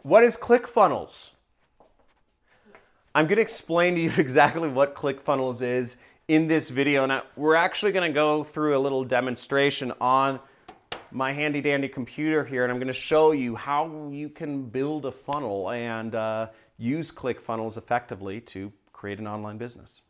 What is Clickfunnels? I'm going to explain to you exactly what Clickfunnels is in this video. Now, we're actually going to go through a little demonstration on my handy dandy computer here, and I'm going to show you how you can build a funnel and use Clickfunnels effectively to create an online business.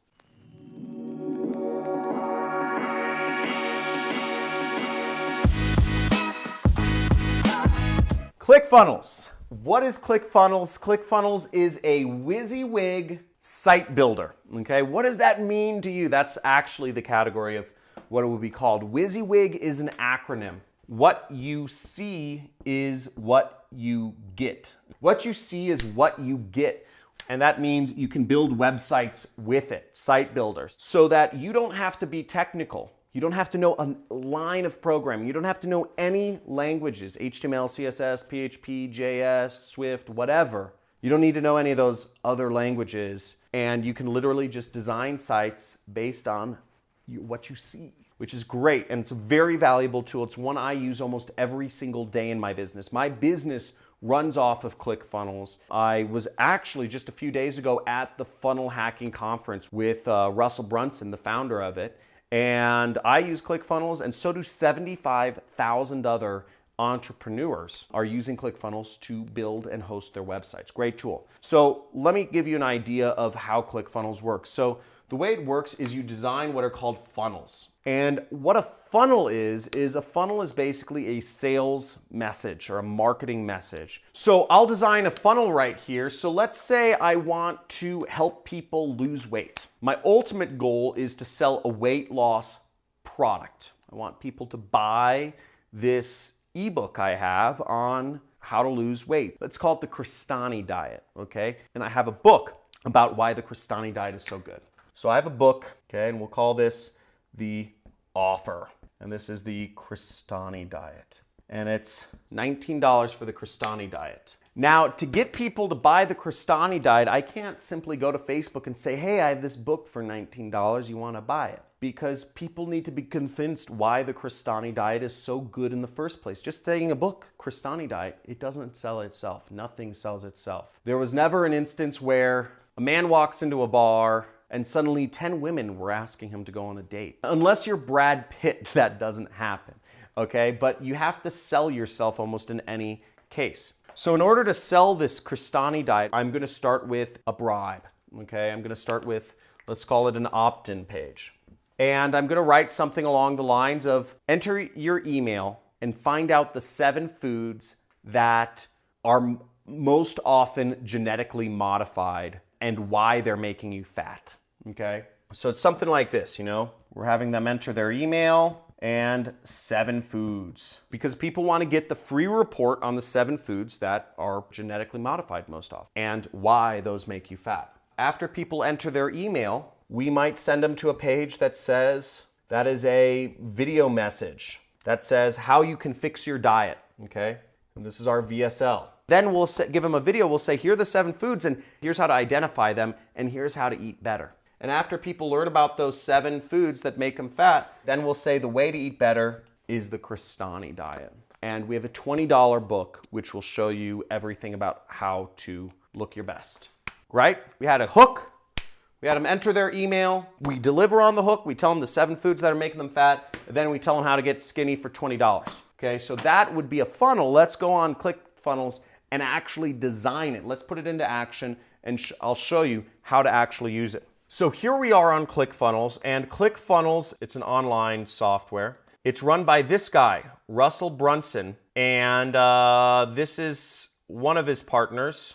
Clickfunnels. What is Clickfunnels? Clickfunnels is a WYSIWYG site builder. Okay, what does that mean to you? That's actually the category of what it would be called. WYSIWYG is an acronym. What you see is what you get. What you see is what you get. And that means you can build websites with it, site builders, so that you don't have to be technical. You don't have to know a line of programming. You don't have to know any languages, HTML, CSS, PHP, JS, Swift, whatever. You don't need to know any of those other languages. And you can literally just design sites based on what you see, which is great. And it's a very valuable tool. It's one I use almost every single day in my business. My business runs off of Clickfunnels. I was actually just a few days ago at the Funnel Hacking Conference with Russell Brunson, the founder of it. And I use Clickfunnels, and so do 75,000 other entrepreneurs are using Clickfunnels to build and host their websites. Great tool. So let me give you an idea of how Clickfunnels works. So the way it works is you design what are called funnels. And what a funnel is a funnel is basically a sales message or a marketing message. So I'll design a funnel right here. So let's say I want to help people lose weight. My ultimate goal is to sell a weight loss product. I want people to buy this ebook I have on how to lose weight. Let's call it the Crestani diet, okay? And I have a book about why the Crestani diet is so good. So I have a book, okay, and we'll call this the offer. And this is the Crestani diet. And it's $19 for the Crestani diet. Now, to get people to buy the Crestani diet, I can't simply go to Facebook and say, hey, I have this book for $19, you want to buy it? Because people need to be convinced why the Crestani diet is so good in the first place. Just saying a book, Crestani diet, it doesn't sell itself. Nothing sells itself. There was never an instance where a man walks into a bar and suddenly 10 women were asking him to go on a date. Unless you're Brad Pitt, that doesn't happen, okay? But you have to sell yourself almost in any case. So in order to sell this Crestani diet, I'm gonna start with a bribe, okay? I'm gonna start with, let's call it an opt-in page. And I'm gonna write something along the lines of, enter your email and find out the 7 foods that are most often genetically modified and why they're making you fat. Okay, so it's something like this, you know, we're having them enter their email and 7 foods because people want to get the free report on the 7 foods that are genetically modified most often and why those make you fat. After people enter their email, we might send them to a page that says, that is a video message that says how you can fix your diet, okay? And this is our VSL. Then we'll give them a video, we'll say, here are the 7 foods and here's how to identify them and here's how to eat better. And after people learn about those 7 foods that make them fat, then we'll say the way to eat better is the Crestani diet. And we have a $20 book which will show you everything about how to look your best, right? We had a hook, we had them enter their email, we deliver on the hook, we tell them the 7 foods that are making them fat, and then we tell them how to get skinny for $20. Okay, so that would be a funnel. Let's go on Clickfunnels and actually design it. Let's put it into action and I'll show you how to actually use it. So here we are on Clickfunnels, and Clickfunnels, it's an online software. It's run by this guy, Russell Brunson, and this is one of his partners.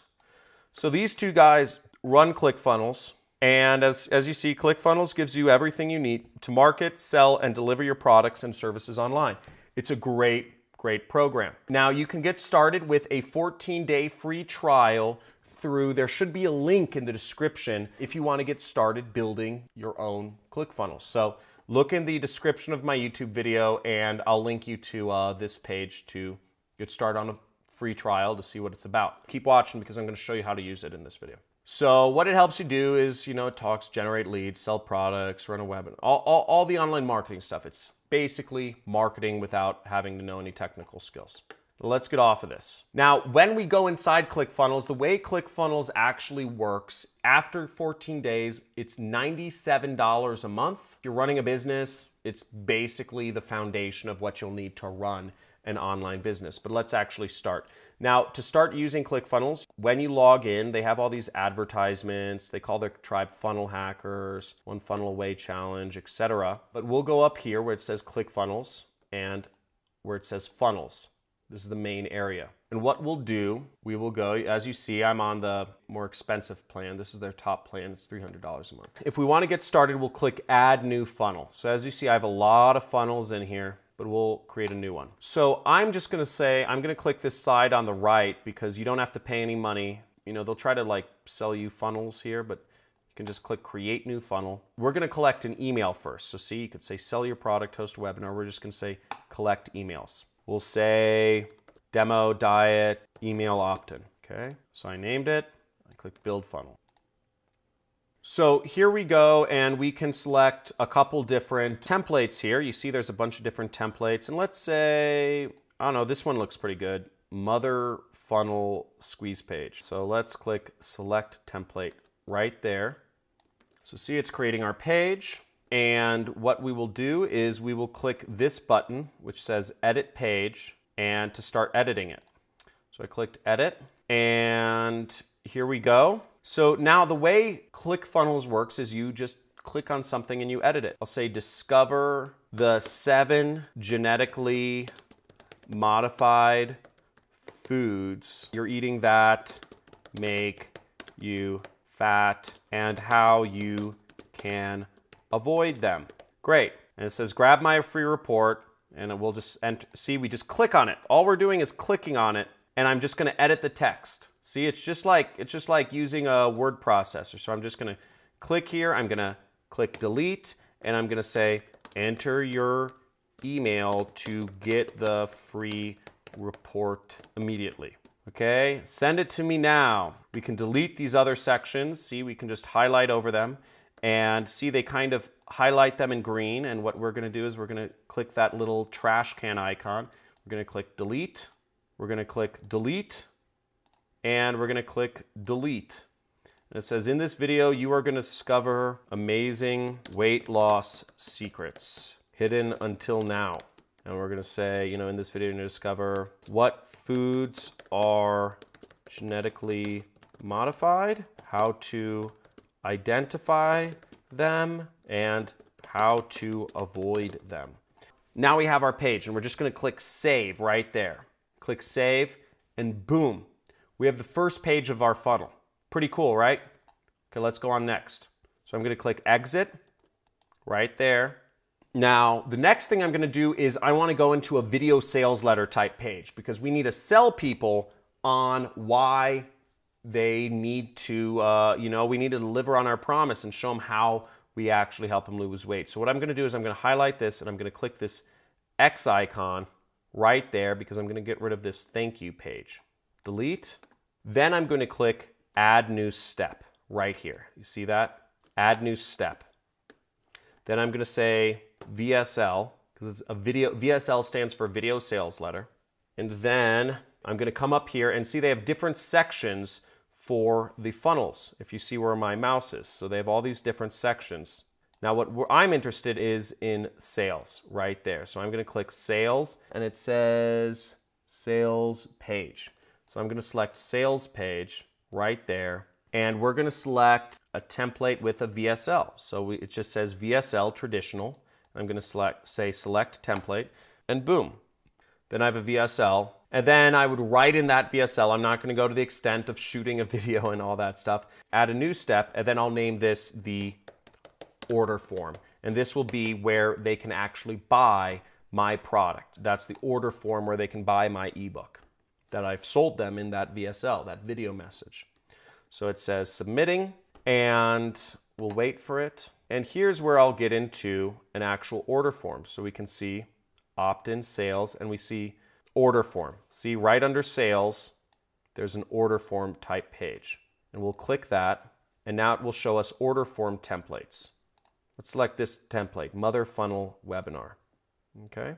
So these 2 guys run Clickfunnels, and as you see, Clickfunnels gives you everything you need to market, sell, and deliver your products and services online. It's a great program. Now you can get started with a 14-day free trial there should be a link in the description if you want to get started building your own Clickfunnels. So look in the description of my YouTube video and I'll link you to this page to get started on a free trial to see what it's about. Keep watching because I'm going to show you how to use it in this video. So what it helps you do is, you know, it talks, generate leads, sell products, run a webinar, all the online marketing stuff. It's basically marketing without having to know any technical skills. Let's get off of this. Now, when we go inside ClickFunnels, the way ClickFunnels actually works, after 14 days, it's $97 a month. If you're running a business, it's basically the foundation of what you'll need to run an online business. But let's actually start. Now, to start using ClickFunnels, when you log in, they have all these advertisements. They call their tribe funnel hackers, one funnel away challenge, etc. But we'll go up here where it says ClickFunnels and where it says funnels. This is the main area. And what we'll do, we will go, as you see, I'm on the more expensive plan. This is their top plan. It's $300 a month. If we want to get started, we'll click Add New Funnel. So as you see, I have a lot of funnels in here, but we'll create a new one. So I'm just going to say, I'm going to click this side on the right because you don't have to pay any money. You know, they'll try to like sell you funnels here, but you can just click Create New Funnel. We're going to collect an email first. So see, you could say sell your product, host a webinar. We're just going to say collect emails. We'll say demo, diet, email opt-in. Okay, so I named it. I click build funnel. So here we go, and we can select a couple different templates here. You see there's a bunch of different templates. And let's say, I don't know, this one looks pretty good. Mother funnel squeeze page. So let's click select template right there. So see, it's creating our page. And what we will do is we will click this button, which says edit page, and to start editing it. So I clicked edit, and here we go. So now the way ClickFunnels works is you just click on something and you edit it. I'll say discover the 7 genetically modified foods you're eating that make you fat and how you can avoid them. Great. And it says grab my free report, and it will just enter. See, we just click on it. All we're doing is clicking on it, and I'm just going to edit the text. See, it's just like using a word processor. So I'm just going to click here. I'm going to click delete, and I'm going to say enter your email to get the free report immediately. Okay, send it to me now. We can delete these other sections. See, we can just highlight over them. And see, they kind of highlight them in green. And what we're going to do is we're going to click that little trash can icon. We're going to click delete. We're going to click delete. And we're going to click delete. And it says, in this video, you are going to discover amazing weight loss secrets hidden until now. And we're going to say, you know, in this video, you're going to discover what foods are genetically modified, how to identify them, and how to avoid them. Now we have our page, and we're just going to click save right there. Click save, and boom, we have the first page of our funnel. Pretty cool, right? Okay, let's go on next. So I'm going to click exit right there. Now, the next thing I'm going to do is I want to go into a video sales letter type page because we need to sell people on why they need to, we need to deliver on our promise and show them how we actually help them lose weight. So what I'm going to do is I'm going to highlight this, and I'm going to click this X icon right there because I'm going to get rid of this thank you page. Delete. Then I'm going to click add new step right here. You see that? Add new step. Then I'm going to say VSL because it's a video. VSL stands for video sales letter. And then I'm going to come up here and see they have different sections for the funnels, if you see where my mouse is. So they have all these different sections. Now what I'm interested is in sales right there. So I'm going to click sales, and it says sales page. So I'm going to select sales page right there, and we're going to select a template with a VSL. So it just says VSL traditional. I'm going to say select template, and boom. Then I have a VSL. And then I would write in that VSL, I'm not going to go to the extent of shooting a video and all that stuff, add a new step, and then I'll name this the order form. And this will be where they can actually buy my product. That's the order form where they can buy my ebook that I've sold them in that VSL, that video message. So it says submitting, and we'll wait for it. And here's where I'll get into an actual order form. So we can see opt-in sales, and we see order form. See right under sales, there's an order form type page. And we'll click that, and now it will show us order form templates. Let's select this template, Mother Funnel Webinar. Okay,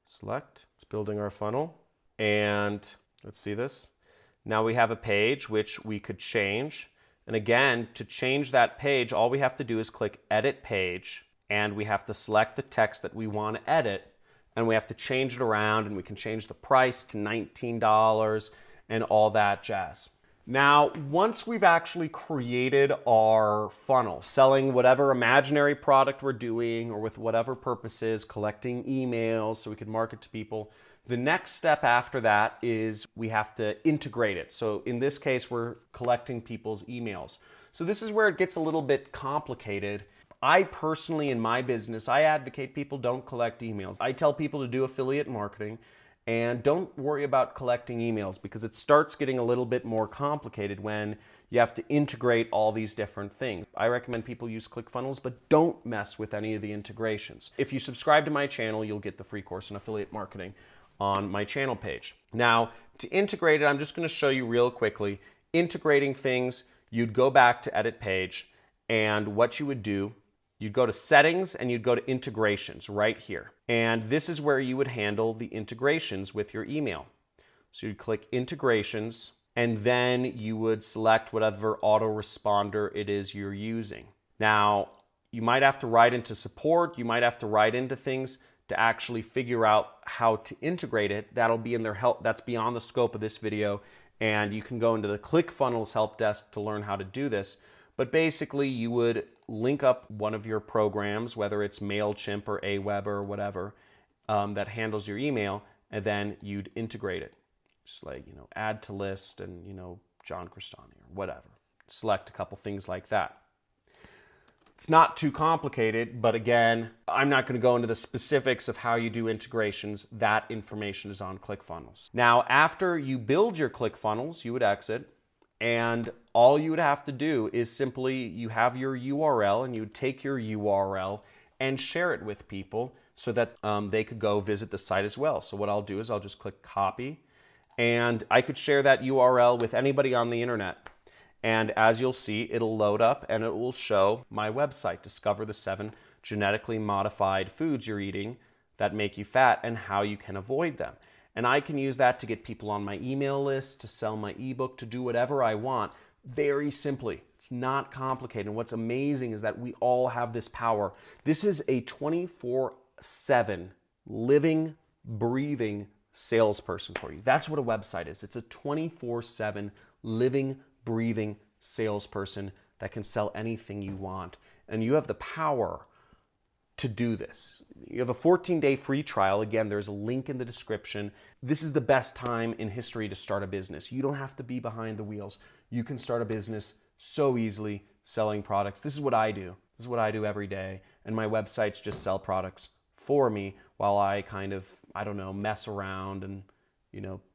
select, it's building our funnel. And let's see this. Now we have a page which we could change. And again, to change that page, all we have to do is click Edit Page, and we have to select the text that we want to edit, and we have to change it around, and we can change the price to $19 and all that jazz. Now, once we've actually created our funnel, selling whatever imaginary product we're doing or with whatever purposes, collecting emails so we can market to people, the next step after that is we have to integrate it. So in this case, we're collecting people's emails. So this is where it gets a little bit complicated. I personally, in my business, I advocate people don't collect emails. I tell people to do affiliate marketing and don't worry about collecting emails, because it starts getting a little bit more complicated when you have to integrate all these different things. I recommend people use Clickfunnels, but don't mess with any of the integrations. If you subscribe to my channel, you'll get the free course on affiliate marketing on my channel page. Now, to integrate it, I'm just going to show you real quickly. Integrating things, you'd go back to Edit Page, and what you would do, you'd go to Settings and you'd go to Integrations right here. And this is where you would handle the integrations with your email. So you'd click Integrations, and then you would select whatever autoresponder it is you're using. Now, you might have to write into support, you might have to write into things to actually figure out how to integrate it. That'll be in their help. That's beyond the scope of this video, and you can go into the Clickfunnels help desk to learn how to do this. But basically, you would link up one of your programs, whether it's MailChimp or Aweber or whatever, that handles your email, and then you'd integrate it. Just like, add to list and, John Crestani or whatever. Select a couple things like that. It's not too complicated, but again, I'm not going to go into the specifics of how you do integrations. That information is on Clickfunnels. Now, after you build your Clickfunnels, you would exit, and all you would have to do is simply, you have your URL, and you would take your URL and share it with people so that they could go visit the site as well. So what I'll do is I'll just click copy, and I could share that URL with anybody on the internet. And as you'll see, it'll load up and it will show my website, Discover the 7 Genetically Modified Foods You're Eating That Make You Fat and How You Can Avoid Them. And I can use that to get people on my email list, to sell my ebook, to do whatever I want, very simply. It's not complicated. And what's amazing is that we all have this power. This is a 24/7 living, breathing salesperson for you. That's what a website is. It's a 24/7 living, breathing salesperson that can sell anything you want. And you have the power to do this. You have a 14-day free trial. Again, there's a link in the description. This is the best time in history to start a business. You don't have to be behind the wheels. You can start a business so easily selling products. This is what I do. This is what I do every day. And my websites just sell products for me while I kind of, mess around and,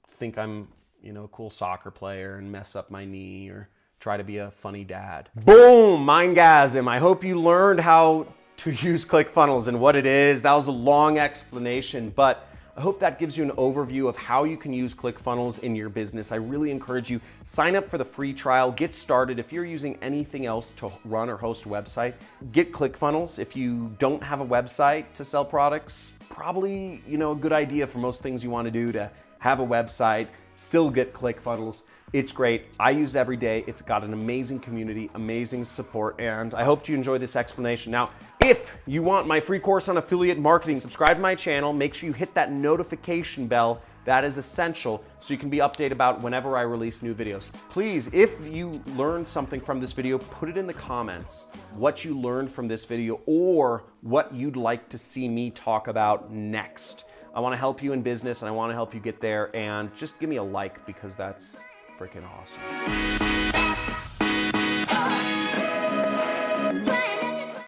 think I'm a cool soccer player and mess up my knee or try to be a funny dad. Boom, mindgasm. I hope you learned how to use Clickfunnels and what it is. That was a long explanation, but I hope that gives you an overview of how you can use Clickfunnels in your business. I really encourage you, sign up for the free trial, get started. If you're using anything else to run or host a website, get Clickfunnels. If you don't have a website to sell products, probably, a good idea for most things you want to do to have a website. Still get Clickfunnels. It's great. I use it every day. It's got an amazing community, amazing support, and I hope you enjoy this explanation. Now, if you want my free course on affiliate marketing, subscribe to my channel. Make sure you hit that notification bell. That is essential so you can be updated about whenever I release new videos. Please, if you learned something from this video, put it in the comments what you learned from this video or what you'd like to see me talk about next. I want to help you in business and I want to help you get there, and just give me a like because that's freaking awesome.